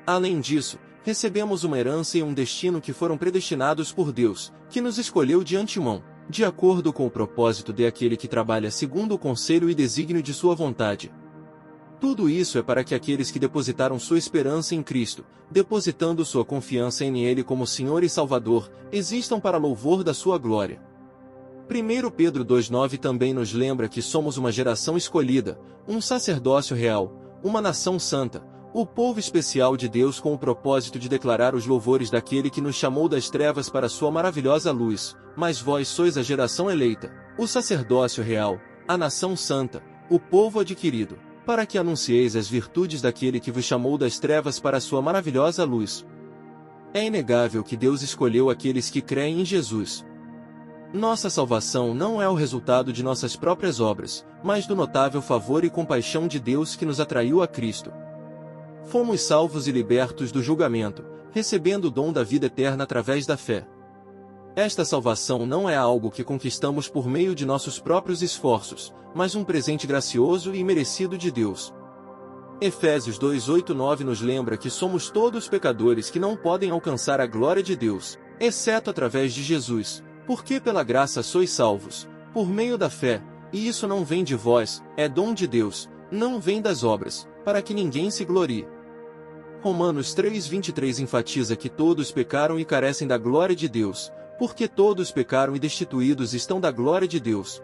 Além disso, recebemos uma herança e um destino que foram predestinados por Deus, que nos escolheu de antemão, de acordo com o propósito de aquele que trabalha segundo o conselho e desígnio de sua vontade. Tudo isso é para que aqueles que depositaram sua esperança em Cristo, depositando sua confiança em Ele como Senhor e Salvador, existam para louvor da sua glória. 1 Pedro 2,9 também nos lembra que somos uma geração escolhida, um sacerdócio real, uma nação santa, o povo especial de Deus com o propósito de declarar os louvores daquele que nos chamou das trevas para sua maravilhosa luz, mas vós sois a geração eleita, o sacerdócio real, a nação santa, o povo adquirido, para que anuncieis as virtudes daquele que vos chamou das trevas para sua maravilhosa luz. É inegável que Deus escolheu aqueles que creem em Jesus. Nossa salvação não é o resultado de nossas próprias obras, mas do notável favor e compaixão de Deus que nos atraiu a Cristo. Fomos salvos e libertos do julgamento, recebendo o dom da vida eterna através da fé. Esta salvação não é algo que conquistamos por meio de nossos próprios esforços, mas um presente gracioso e merecido de Deus. Efésios 2:8-9 nos lembra que somos todos pecadores que não podem alcançar a glória de Deus, exceto através de Jesus, porque pela graça sois salvos, por meio da fé, e isso não vem de vós, é dom de Deus, não vem das obras, para que ninguém se glorie. Romanos 3:23 enfatiza que todos pecaram e carecem da glória de Deus, porque todos pecaram e destituídos estão da glória de Deus.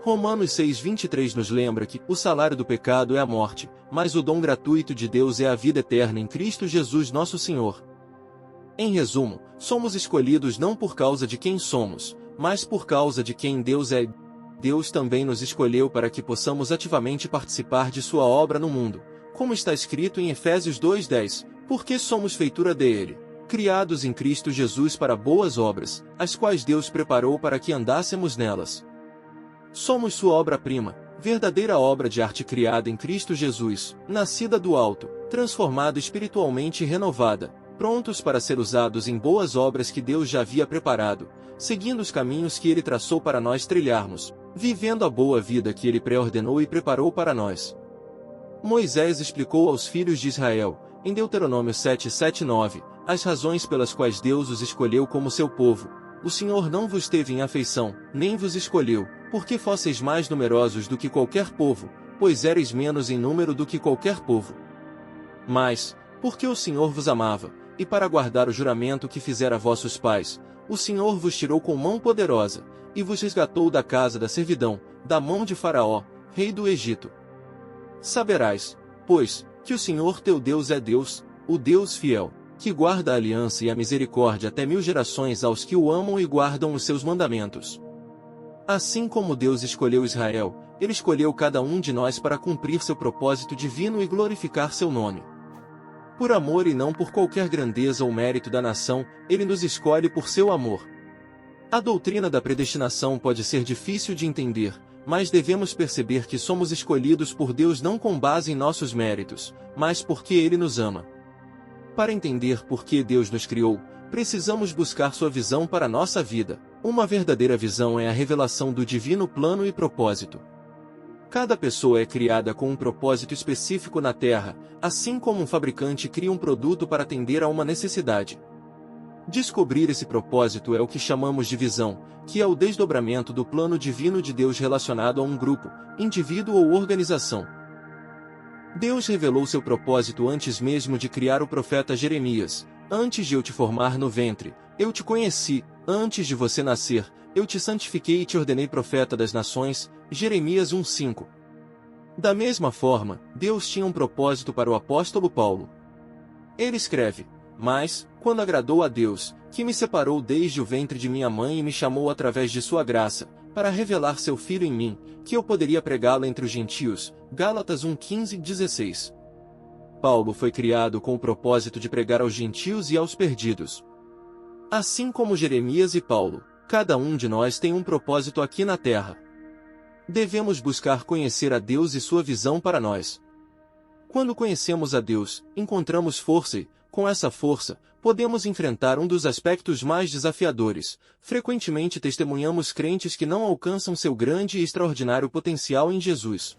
Romanos 6:23 nos lembra que o salário do pecado é a morte, mas o dom gratuito de Deus é a vida eterna em Cristo Jesus nosso Senhor. Em resumo, somos escolhidos não por causa de quem somos, mas por causa de quem Deus é. Deus também nos escolheu para que possamos ativamente participar de sua obra no mundo, como está escrito em Efésios 2:10, porque somos feitura dele, criados em Cristo Jesus para boas obras, as quais Deus preparou para que andássemos nelas. Somos sua obra-prima, verdadeira obra de arte criada em Cristo Jesus, nascida do alto, transformada espiritualmente e renovada, prontos para ser usados em boas obras que Deus já havia preparado, seguindo os caminhos que Ele traçou para nós trilharmos, vivendo a boa vida que Ele pré-ordenou e preparou para nós. Moisés explicou aos filhos de Israel, em Deuteronômio 7:7-9, as razões pelas quais Deus os escolheu como seu povo. O Senhor não vos teve em afeição, nem vos escolheu, porque fosseis mais numerosos do que qualquer povo, pois éreis menos em número do que qualquer povo. Mas, porque o Senhor vos amava, e para guardar o juramento que fizera a vossos pais, o Senhor vos tirou com mão poderosa, e vos resgatou da casa da servidão, da mão de Faraó, rei do Egito. Saberás, pois, que o Senhor teu Deus é Deus, o Deus fiel, que guarda a aliança e a misericórdia até 1000 gerações aos que o amam e guardam os seus mandamentos. Assim como Deus escolheu Israel, Ele escolheu cada um de nós para cumprir seu propósito divino e glorificar seu nome. Por amor e não por qualquer grandeza ou mérito da nação, Ele nos escolhe por seu amor. A doutrina da predestinação pode ser difícil de entender, mas devemos perceber que somos escolhidos por Deus não com base em nossos méritos, mas porque Ele nos ama. Para entender por que Deus nos criou, precisamos buscar sua visão para a nossa vida. Uma verdadeira visão é a revelação do divino plano e propósito. Cada pessoa é criada com um propósito específico na Terra, assim como um fabricante cria um produto para atender a uma necessidade. Descobrir esse propósito é o que chamamos de visão, que é o desdobramento do plano divino de Deus relacionado a um grupo, indivíduo ou organização. Deus revelou seu propósito antes mesmo de criar o profeta Jeremias. Antes de eu te formar no ventre, eu te conheci, antes de você nascer, eu te santifiquei e te ordenei profeta das nações. Jeremias 1:5. Da mesma forma, Deus tinha um propósito para o apóstolo Paulo. Ele escreve: mas, quando agradou a Deus, que me separou desde o ventre de minha mãe e me chamou através de sua graça, para revelar seu Filho em mim, que eu poderia pregá-lo entre os gentios. Gálatas 1:15-16. Paulo foi criado com o propósito de pregar aos gentios e aos perdidos. Assim como Jeremias e Paulo, cada um de nós tem um propósito aqui na terra. Devemos buscar conhecer a Deus e sua visão para nós. Quando conhecemos a Deus, encontramos força e, com essa força, podemos enfrentar um dos aspectos mais desafiadores. Frequentemente testemunhamos crentes que não alcançam seu grande e extraordinário potencial em Jesus.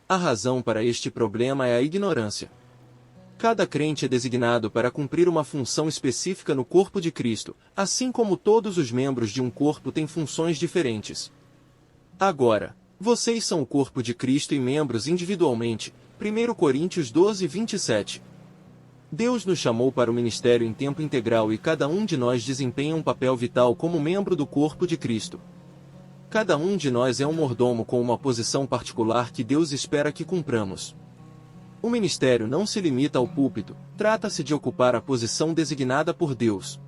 A razão para este problema é a ignorância. Cada crente é designado para cumprir uma função específica no corpo de Cristo, assim como todos os membros de um corpo têm funções diferentes. Agora, vocês são o corpo de Cristo e membros individualmente. 1 Coríntios 12, 27. Deus nos chamou para o ministério em tempo integral e cada um de nós desempenha um papel vital como membro do corpo de Cristo. Cada um de nós é um mordomo com uma posição particular que Deus espera que cumpramos. O ministério não se limita ao púlpito, trata-se de ocupar a posição designada por Deus.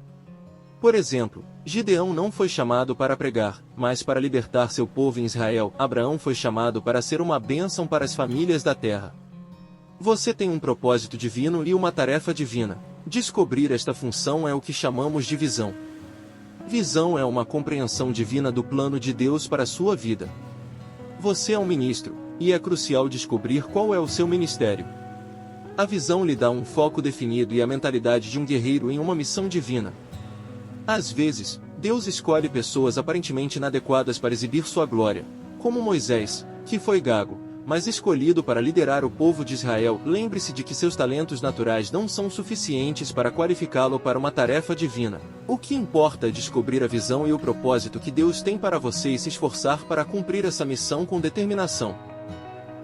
Por exemplo, Gideão não foi chamado para pregar, mas para libertar seu povo em Israel. Abraão foi chamado para ser uma bênção para as famílias da terra. Você tem um propósito divino e uma tarefa divina. Descobrir esta função é o que chamamos de visão. Visão é uma compreensão divina do plano de Deus para a sua vida. Você é um ministro, e é crucial descobrir qual é o seu ministério. A visão lhe dá um foco definido e a mentalidade de um guerreiro em uma missão divina. Às vezes, Deus escolhe pessoas aparentemente inadequadas para exibir sua glória, como Moisés, que foi gago, mas escolhido para liderar o povo de Israel. Lembre-se de que seus talentos naturais não são suficientes para qualificá-lo para uma tarefa divina. O que importa é descobrir a visão e o propósito que Deus tem para você e se esforçar para cumprir essa missão com determinação.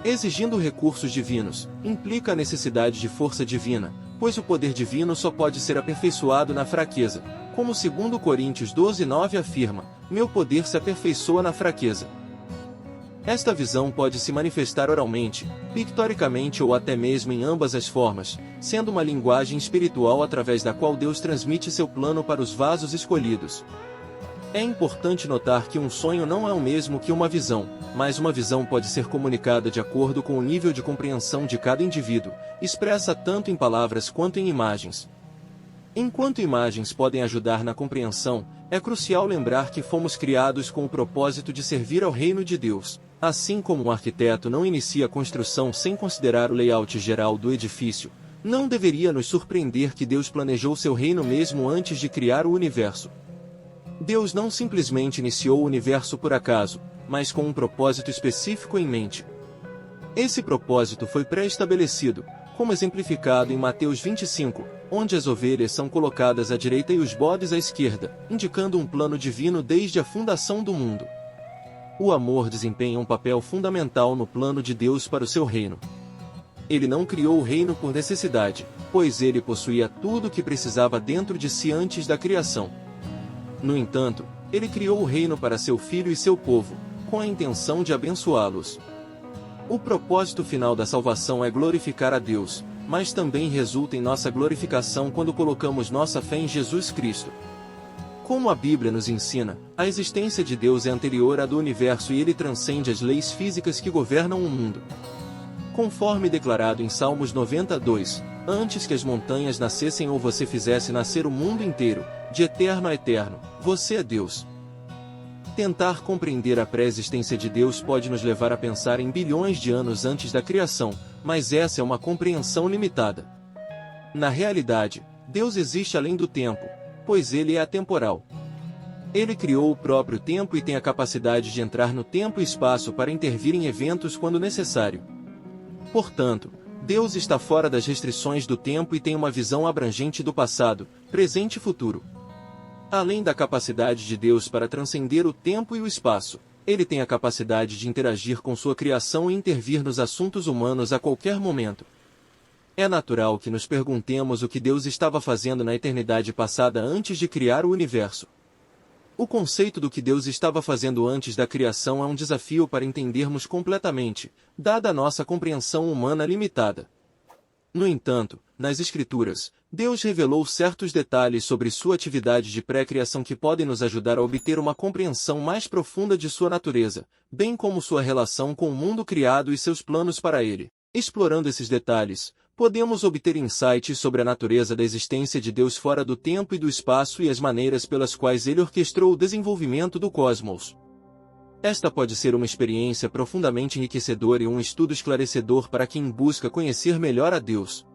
Exigindo recursos divinos, implica a necessidade de força divina, pois o poder divino só pode ser aperfeiçoado na fraqueza, como 2 Coríntios 12, 9 afirma: meu poder se aperfeiçoa na fraqueza. Esta visão pode se manifestar oralmente, pictoricamente ou até mesmo em ambas as formas, sendo uma linguagem espiritual através da qual Deus transmite seu plano para os vasos escolhidos. É importante notar que um sonho não é o mesmo que uma visão, mas uma visão pode ser comunicada de acordo com o nível de compreensão de cada indivíduo, expressa tanto em palavras quanto em imagens. Enquanto imagens podem ajudar na compreensão, é crucial lembrar que fomos criados com o propósito de servir ao reino de Deus. Assim como um arquiteto não inicia a construção sem considerar o layout geral do edifício, não deveria nos surpreender que Deus planejou seu reino mesmo antes de criar o universo. Deus não simplesmente iniciou o universo por acaso, mas com um propósito específico em mente. Esse propósito foi pré-estabelecido, como exemplificado em Mateus 25, onde as ovelhas são colocadas à direita e os bodes à esquerda, indicando um plano divino desde a fundação do mundo. O amor desempenha um papel fundamental no plano de Deus para o seu reino. Ele não criou o reino por necessidade, pois ele possuía tudo o que precisava dentro de si antes da criação. No entanto, ele criou o reino para seu filho e seu povo, com a intenção de abençoá-los. O propósito final da salvação é glorificar a Deus, mas também resulta em nossa glorificação quando colocamos nossa fé em Jesus Cristo. Como a Bíblia nos ensina, a existência de Deus é anterior à do universo e ele transcende as leis físicas que governam o mundo. Conforme declarado em Salmos 92, antes que as montanhas nascessem ou você fizesse nascer o mundo inteiro, de eterno a eterno, você é Deus. Tentar compreender a pré-existência de Deus pode nos levar a pensar em bilhões de anos antes da criação, mas essa é uma compreensão limitada. Na realidade, Deus existe além do tempo, pois ele é atemporal. Ele criou o próprio tempo e tem a capacidade de entrar no tempo e espaço para intervir em eventos quando necessário. Portanto, Deus está fora das restrições do tempo e tem uma visão abrangente do passado, presente e futuro. Além da capacidade de Deus para transcender o tempo e o espaço, ele tem a capacidade de interagir com sua criação e intervir nos assuntos humanos a qualquer momento. É natural que nos perguntemos o que Deus estava fazendo na eternidade passada antes de criar o universo. O conceito do que Deus estava fazendo antes da criação é um desafio para entendermos completamente, dada a nossa compreensão humana limitada. No entanto, nas Escrituras, Deus revelou certos detalhes sobre sua atividade de pré-criação que podem nos ajudar a obter uma compreensão mais profunda de sua natureza, bem como sua relação com o mundo criado e seus planos para ele. Explorando esses detalhes, podemos obter insights sobre a natureza da existência de Deus fora do tempo e do espaço e as maneiras pelas quais ele orquestrou o desenvolvimento do cosmos. Esta pode ser uma experiência profundamente enriquecedora e um estudo esclarecedor para quem busca conhecer melhor a Deus.